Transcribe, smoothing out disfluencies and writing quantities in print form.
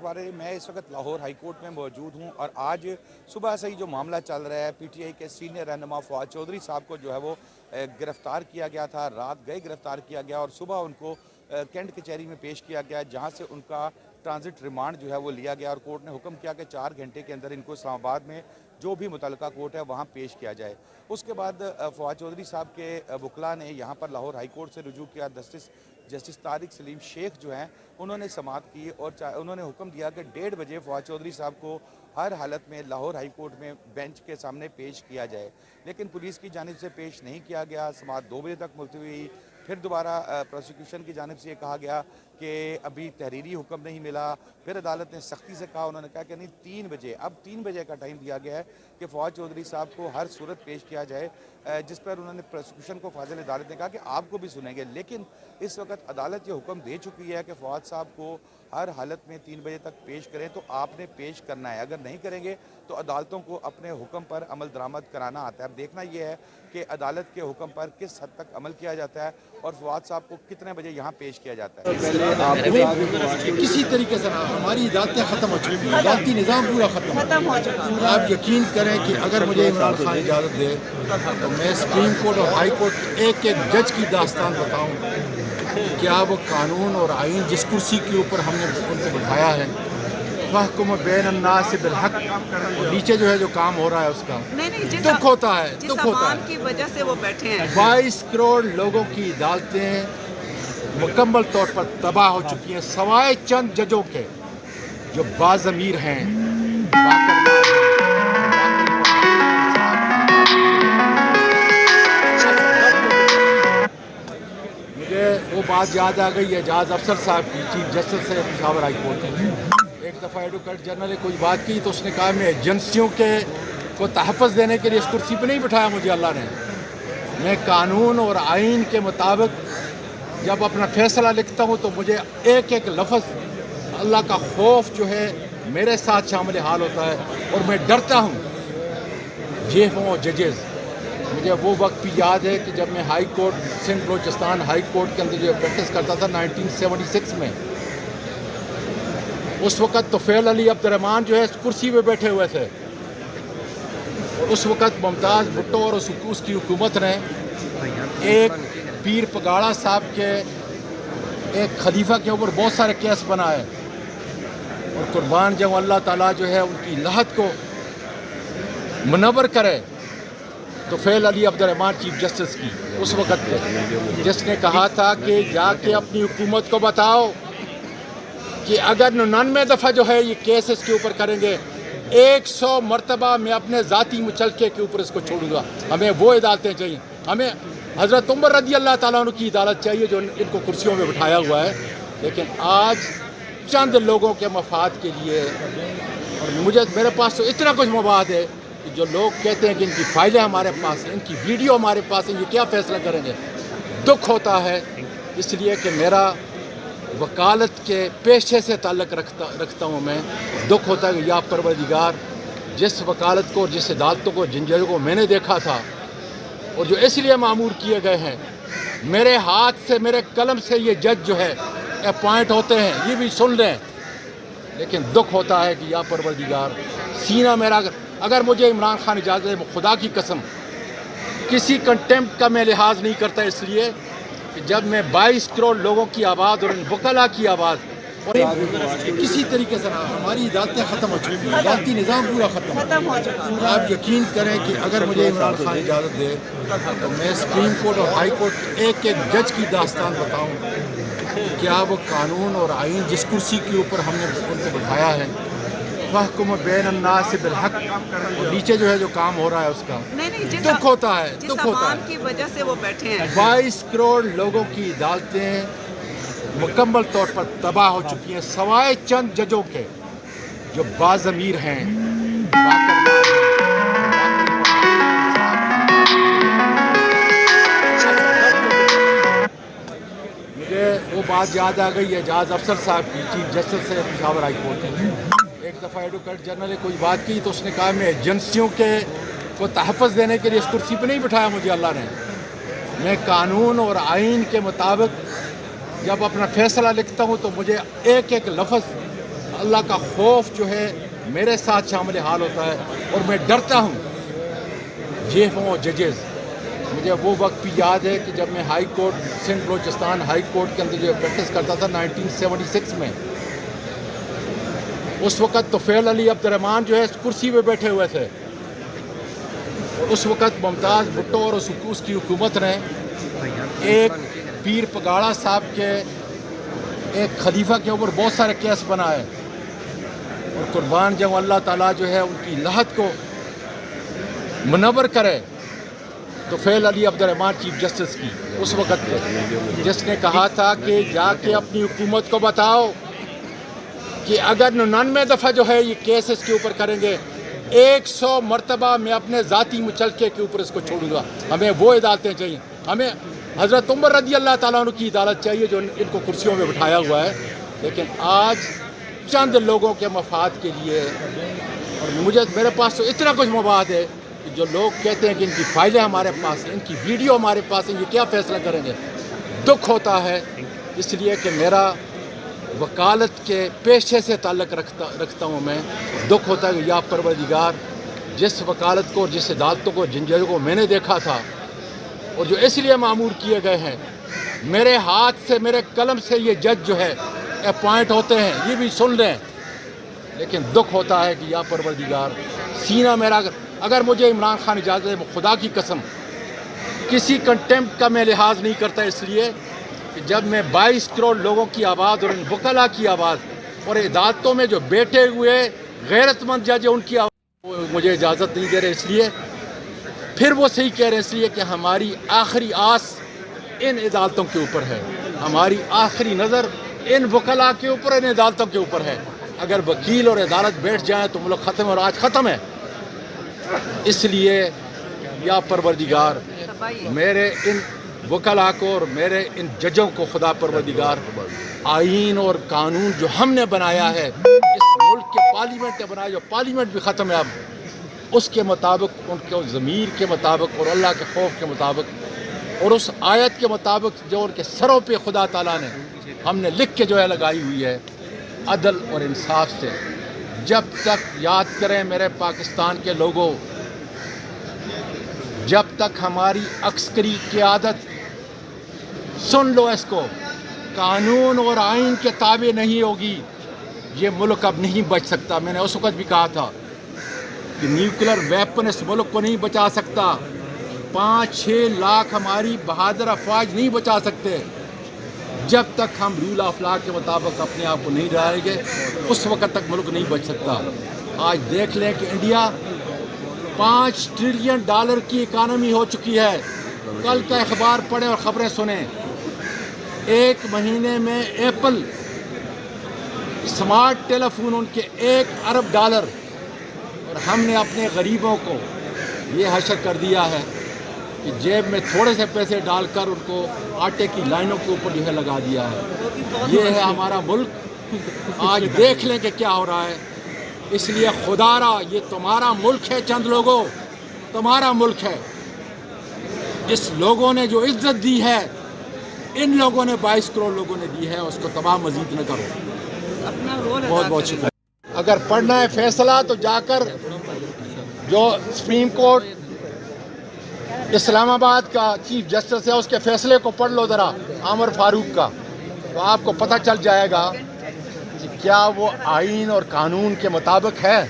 बारे मैं इस वक्त लाहौर हाई कोर्ट में मौजूद हूं और आज सुबह से ही जो मामला चल रहा है पीटीआई के सीनियर रहनुमा फवाद चौधरी साहब को जो है वो गिरफ्तार किया गया था। रात गए गिरफ्तार किया गया और सुबह उनको कैंट कचहरी में पेश किया गया, जहां से उनका ट्रांजिट रिमांड जो है वो लिया गया और कोर्ट ने हुक्म किया कि 4 घंटे के अंदर इनको इस्लामाबाद में जो भी मुतल्लिका कोर्ट है वहाँ पेश किया जाए। उसके बाद फवाद चौधरी साहब के वकला ने यहाँ पर लाहौर हाई कोर्ट से रुजू किया। जस्टिस तारिक सलीम शेख जो हैं उन्होंने समाअत की और उन्होंने हुक्म दिया कि 1:30 बजे फवाद चौधरी साहब को हर हालत में लाहौर हाई कोर्ट में बेंच के सामने पेश किया जाए, लेकिन पुलिस की जानिब से पेश नहीं किया गया। समाअत 2 बजे तक मुलतवी हुई। फिर दोबारा प्रोसिक्यूशन की जानिब से ये कहा गया कि अभी तहरीरी हुक्म नहीं मिला। फिर अदालत ने सख्ती से कहा, उन्होंने कहा कि नहीं 3 बजे, अब 3 बजे का टाइम दिया गया है कि फवाद चौधरी साहब को हर सूरत पेश किया जाए, जिस पर उन्होंने प्रोसिक्यूशन को फाजिल अदालत ने कहा कि आपको भी सुनेंगे। लेकिन इस वक्त अदालत ये हुक्म दे चुकी है कि फवाद साहब को हर हालत में 3 बजे तक पेश करें, तो आपने पेश करना है। अगर नहीं करेंगे तो अदालतों को अपने हुक्म पर अमल दरामद कराना आता है। अब देखना यह है कि अदालत के हुक्म पर किस हद तक अमल किया जाता है और फवाद साहब को कितने बजे यहाँ पेश किया जाता है। किसी तरीके से हमारी अदालतें ख़त्म हो चुकी हैं, अदालती निज़ाम पूरा ख़त्म हो चुका है। आप यकीन करें कि अगर मुझे इमरान खान इजाज़त दे तो मैं सुप्रीम कोर्ट और हाई कोर्ट एक एक जज की दास्तान बताऊं। क्या वो कानून और आइन जिस कुर्सी के ऊपर हमने उनको बिठाया है, फहकुम बैन अन्नास बिल हक, नीचे जो है जो काम हो रहा है उसका दुख होता है, दुख होता है की वजह से वो बैठे हैं। 22 करोड़ लोगों की अदालतें मुकम्मल तौर पर तबाह हो चुकी हैं, सवाए चंद जजों के जो बाज़मीर हैं, मुझे वो बात याद आ गई एजाज अफसर साहब की, चीफ जस्टिस से पेशावर हाई कोर्ट के। एक दफ़ा एडवोकेट जनरल ने कोई बात की तो उसने कहा मैं एजेंसियों के को तहफ़्फ़ुज़ देने के लिए इस कुर्सी पर नहीं बिठाया मुझे अल्लाह ने। मैं कानून और आइन के मुताबिक जब अपना फ़ैसला लिखता हूँ तो मुझे एक एक लफ्ज़ अल्लाह का खौफ जो है मेरे साथ शामिल हाल होता है और मैं डरता हूँ। ये हों जजेस, मुझे वो वक्त भी याद है कि जब मैं high court Sindh Balochistan high court के अंदर जो प्रैक्टिस करता था 1976 में, उस वक़्त तोफ़ैल अली अब्दुर्रहमान जो है कुर्सी पे बैठे हुए थे। उस वक़्त मुमताज़ भुट्टो और उसकी हुकूमत ने एक पीर पगाड़ा साहब के एक खलीफा के ऊपर बहुत सारे केस बनाए और कुर्बान जब अल्लाह ताला जो है उनकी लहत को मुनव्वर करे तो तोफ़ैल अली अब्दुर्रहमान चीफ जस्टिस की उस वक़्त जिसने कहा था कि जाके अपनी हुकूमत को बताओ कि अगर 99 दफ़ा जो है ये केस इसके ऊपर करेंगे, 100 मरतबा मैं अपने ज़ाती मुचलके के ऊपर इसको छोड़ूंगा। हमें वो अदालतें चाहिए, हमें हज़रत उमर रज़ी अल्लाह ताला अन्हु की अदालत चाहिए जो इनको कुर्सियों में बिठाया हुआ है। लेकिन आज चंद लोगों के मफाद के लिए, और मेरे पास तो इतना कुछ मवाद है कि जो लोग कहते हैं कि इनकी फाइलें हमारे पास हैं, इनकी वीडियो हमारे पास है, ये क्या फ़ैसला करेंगे। दुख होता है इसलिए कि मेरा वकालत के पेशे से ताल्लुक़ रखता हूँ मैं। दुख होता है कि या परवरदिगार, जिस वकालत को, जिस अदालतों को, जिन जजों को मैंने देखा था और जो इसलिए मामूर किए गए हैं, मेरे हाथ से मेरे कलम से ये जज जो है अपॉइंट होते हैं, ये भी सुन लें। लेकिन दुख होता है कि या परवरदिगार, सीना मेरा, अगर मुझे इमरान खान इजाज़त दे, खुदा की कसम किसी कंटेम्प्ट का मैं लिहाज नहीं करता, इसलिए कि जब मैं 22 करोड़ लोगों की आवाज़ और वकला की आवाज़ और किसी तरीके से हमारी अदालतें ख़त्म हो चुकी हैं, अदालती निज़ाम पूरा ख़त्म हो चुका है। आप यकीन करें कि अगर मुझे इमरान खान इजाज़त दे तो मैं सुप्रीम कोर्ट और हाई कोर्ट एक एक जज की दास्तान बताऊँ। क्या वो कानून और आइन जिस कुर्सी के ऊपर हमने उनको बिठाया है, फहकुम बैन अन्नास बिल हक, नीचे जो है जो काम हो रहा है उसका दुख होता है, दुख होता है की वजह से वो बैठे हैं। 22 करोड़ लोगों की अदालतें मुकम्मल तौर पर तबाह हो चुकी हैं, सवाए चंद जजों के जो बाज़मीर हैं, मुझे वो बात याद आ गई एजाज अफसर साहब की, चीफ जस्टिस से पेशावर हाई कोर्ट के। एक दफ़ा एडवोकेट जनरल ने कोई बात की तो उसने कहा मैं एजेंसियों के को तहफ़्फ़ुज़ देने के लिए इस कुर्सी पर नहीं बिठाया मुझे अल्लाह ने। मैं कानून और आइन के मुताबिक जब अपना फ़ैसला लिखता हूँ तो मुझे एक एक लफ्ज़ اللہ کا خوف جو ہے میرے ساتھ شامل حال ہوتا ہے اور میں ڈرتا ہوں جیفوں اور ججز. مجھے وہ وقت بھی یاد ہے کہ جب میں high court Sindh Balochistan high court کے اندر جو پریکٹس کرتا تھا 1976 میں، اس وقت طفیل علی عبد الرحمان جو ہے کرسی پہ بیٹھے ہوئے تھے. اس وقت ممتاز بھٹو اور اس کی حکومت نے ایک پیر پگاڑا صاحب کے ایک خلیفہ کے اوپر بہت سارے کیس بنائے اور قربان جاؤں اللہ تعالیٰ جو ہے ان کی لحد کو منور کرے طفیل علی عبد الرحمان چیف جسٹس کی اس وقت کے، جس نے کہا تھا کہ جا کے اپنی حکومت کو بتاؤ کہ اگر 99 دفعہ جو ہے یہ کیس اس کے اوپر کریں گے 100 مرتبہ میں اپنے ذاتی مچلکے کے اوپر اس کو چھوڑوں گا. ہمیں وہ عدالتیں چاہیے، ہمیں حضرت عمر رضی اللہ تعالیٰ عنہ کی عدالت چاہیے جو ان کو کرسیوں میں بٹھایا ہوا ہے. لیکن آج چند لوگوں کے مفاد کے لیے، اور میرے پاس تو اتنا کچھ مفاد ہے کہ جو لوگ کہتے ہیں کہ ان کی فائلیں ہمارے پاس ہیں، ان کی ویڈیو ہمارے پاس ہیں، یہ کیا فیصلہ کریں گے. دکھ ہوتا ہے اس لیے کہ میرا وکالت کے پیشے سے تعلق رکھتا ہوں میں. دکھ ہوتا ہے کہ یا پروردگار جس وکالت کو، جس عدالتوں کو، جن ججوں کو میں نے دیکھا تھا اور جو اس لیے معمور کیے گئے ہیں، میرے ہاتھ سے میرے قلم سے یہ جج جو ہے اپوائنٹ ہوتے ہیں، یہ بھی سن لیں. لیکن دکھ ہوتا ہے کہ یا پروردگار سینہ میرا، اگر مجھے عمران خان اجازت دے، خدا کی قسم کسی کنٹمپٹ کا میں لحاظ نہیں کرتا، اس لیے کہ جب میں 22 کروڑ لوگوں کی آواز اور ان وکلا کی آواز اور عدالتوں میں جو بیٹھے ہوئے غیرت مند جج ان کی آواز مجھے اجازت نہیں دے رہے، اس لیے پھر وہ صحیح کہہ رہے ہیں، اس لیے کہ ہماری آخری آس ان عدالتوں کے اوپر ہے، ہماری آخری نظر ان وکلا کے اوپر، ان عدالتوں کے اوپر ہے. اگر وکیل اور عدالت بیٹھ جائیں تو ملک ختم ہے، اور آج ختم ہے. اس لیے یا پروردگار میرے ان وکلا کو اور میرے ان ججوں کو خدا پروردگار آئین اور قانون جو ہم نے بنایا ہے، اس ملک کے پارلیمنٹ نے بنایا، جو پارلیمنٹ بھی ختم ہے اب، اس کے مطابق، ان کے ضمیر کے مطابق اور اللہ کے خوف کے مطابق اور اس آیت کے مطابق جو ان کے سروں پہ خدا تعالیٰ نے ہم نے لکھ کے جو ہے لگائی ہوئی ہے، عدل اور انصاف سے. جب تک یاد کریں میرے پاکستان کے لوگوں، جب تک ہماری عسکری قیادت، سن لو اس کو، قانون اور آئین کے تابع نہیں ہوگی، یہ ملک اب نہیں بچ سکتا. میں نے اس وقت بھی کہا تھا کہ نیوکلر ویپن اس ملک کو نہیں بچا سکتا. 5-6 لاکھ ہماری بہادر افواج نہیں بچا سکتے. جب تک ہم رول آف لا کے مطابق اپنے آپ کو نہیں ڈالیں گے، اس وقت تک ملک نہیں بچ سکتا. آج دیکھ لیں کہ انڈیا $5 ٹریلین کی اکانومی ہو چکی ہے. کل کا اخبار پڑھیں اور خبریں سنیں. 1 مہینے میں ایپل سمارٹ ٹیلی فون ان کے $1 ارب، اور ہم نے اپنے غریبوں کو یہ حشر کر دیا ہے کہ جیب میں تھوڑے سے پیسے ڈال کر ان کو آٹے کی لائنوں کے اوپر جو ہے لگا دیا ہے. یہ ہے ہمارا ملک. آج دیکھ لیں کہ کیا ہو رہا ہے. اس لیے خدا را یہ تمہارا ملک ہے، چند لوگوں، تمہارا ملک ہے. اس لوگوں نے جو عزت دی ہے، ان لوگوں نے 22 کروڑ لوگوں نے دی ہے، اس کو تباہ مزید نہ کرو. بہت بہت شکریہ. اگر پڑھنا ہے فیصلہ تو جا کر جو سپریم کورٹ اسلام آباد کا چیف جسٹس ہے اس کے فیصلے کو پڑھ لو ذرا، عامر فاروق کا، تو آپ کو پتہ چل جائے گا کہ کیا وہ آئین اور قانون کے مطابق ہے.